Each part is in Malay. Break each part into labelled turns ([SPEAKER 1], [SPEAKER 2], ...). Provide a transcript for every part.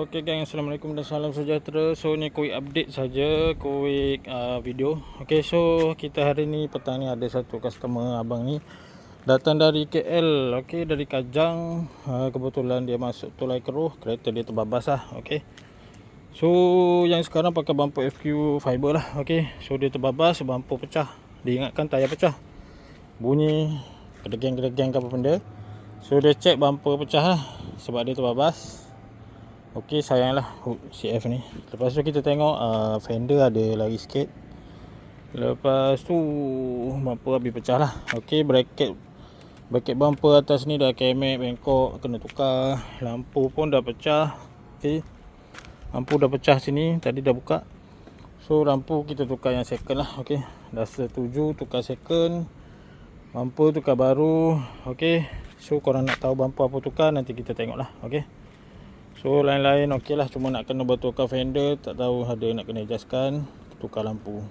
[SPEAKER 1] Okey gang, assalamualaikum dan salam sejahtera. So ni quick update saja, quick video. Okey, so kita hari ni petang ni ada satu customer abang ni datang dari KL. Okey, dari Kajang. Kebetulan dia masuk Tulai Keruh, kereta dia terbabas lah. Okey, so yang sekarang pakai bumper FQ fiber lah. Okey, so dia terbabas, bumper pecah. Diingatkan tayar pecah, bunyi kedegeng-kedegeng ke apa benda. So dia check bumper pecah lah sebab dia terbabas. Okey, sayanglah CF ni. Lepas tu kita tengok fender ada lari sikit. Lepas tu bumper habis pecah lah. Okey, bracket bumper atas ni dah kemek, bengkok, kena tukar. Lampu pun dah pecah. Okey, lampu dah pecah sini, tadi dah buka. So lampu kita tukar yang second lah. Okey, dah setuju tukar second. Bumper tukar baru. Okey, so korang nak tahu bumper apa tukar, nanti kita tengok lah. Okey, so lain-lain okey lah, cuma nak kena betulkan fender, tak tahu ada nak kena adjustkan, tukar lampu.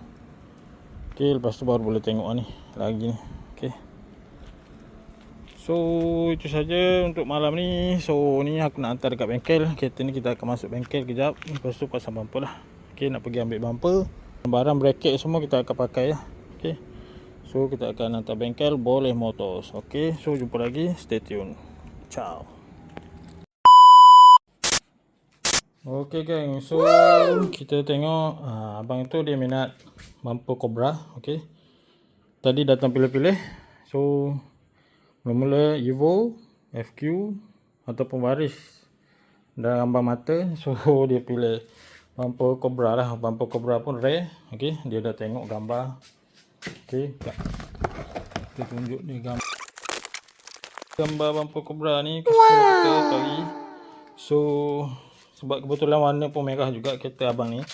[SPEAKER 1] Okey, lepas tu baru boleh tengok ni lagi ni. Okey, so itu saja untuk malam ni. So ni aku nak hantar dekat bengkel. Kereta ni kita akan masuk bengkel kejap, lepas tu pasang bumper lah. Okey, nak pergi ambil bumper, barang bracket semua kita akan pakai lah. Okey, so kita akan hantar bengkel Boleh Motors. Okey, so jumpa lagi, stay tune. Ciao. Okey geng, so kita tengok abang tu dia minat bumper Cobra. Okey, tadi datang pilih-pilih. So mula-mula Evo, FQ ataupun Waris dan gambar mata. So dia pilih bumper Cobra lah. Bumper Cobra pun rare. Okey, dia dah tengok gambar. Okey, kita tunjuk ni gambar bumper Cobra ni kita cari. So sebab kebetulan warna pun merah juga kereta abang ni,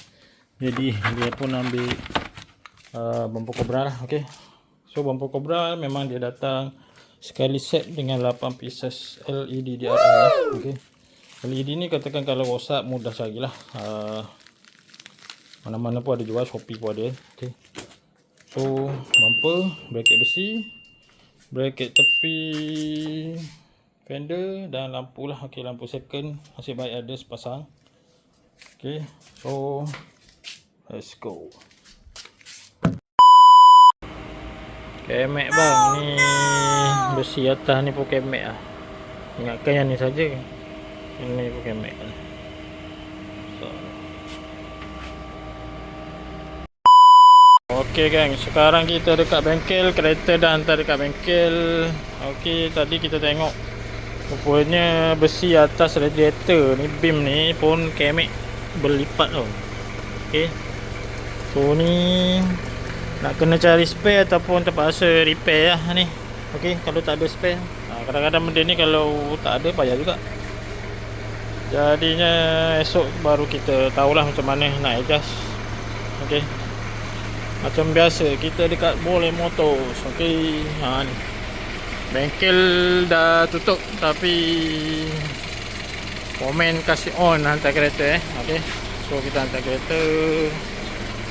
[SPEAKER 1] jadi dia pun ambil bumper Cobra lah. Okey, so bumper Cobra memang dia datang sekali set dengan 8 pieces LED DRL lah. Okey, LED ni katakan kalau rosak mudah carilah, mana-mana pun ada jual, Shopee pun ada. Okey, so bumper, bracket besi, bracket tepi fender dan lampu lah. Okey, lampu second nasib baik ada sepasang. Okey, so let's go. Kemek bang, ni besi atas ni pun kemek lah. Ingatkan yang ni saja, yang ni pun kemek lah. So okey gang, sekarang kita dekat bengkel, kereta dah hantar dekat bengkel. Okey, tadi kita tengok rupanya besi atas radiator ni, beam ni pun kemek berlipat tau. Okey, so ni nak kena cari spare ataupun terpaksa repair lah ni. Okey, kalau tak ada spare, kadang-kadang benda ni kalau tak ada payah juga. Jadinya esok baru kita tahulah macam mana nak adjust. Okey, macam biasa kita dekat Boleh Motors. Okey, ni bengkel dah tutup tapi komen kasih on hantar kereta Okey, so kita hantar kereta,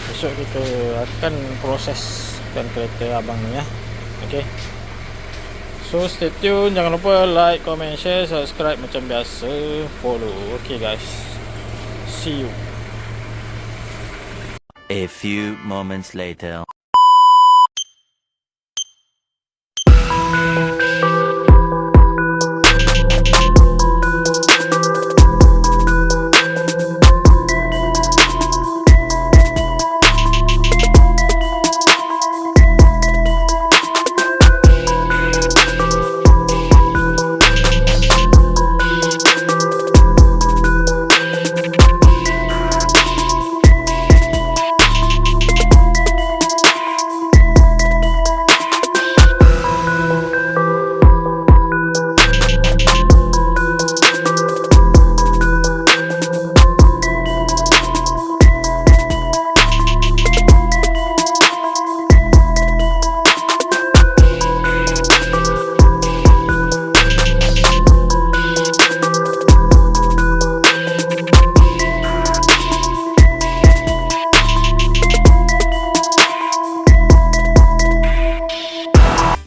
[SPEAKER 1] besok kita akan proseskan kereta abang ni ya. Okey, so stay tune, jangan lupa like, comment, share, subscribe macam biasa, follow. Okey guys, see you.
[SPEAKER 2] A few moments later.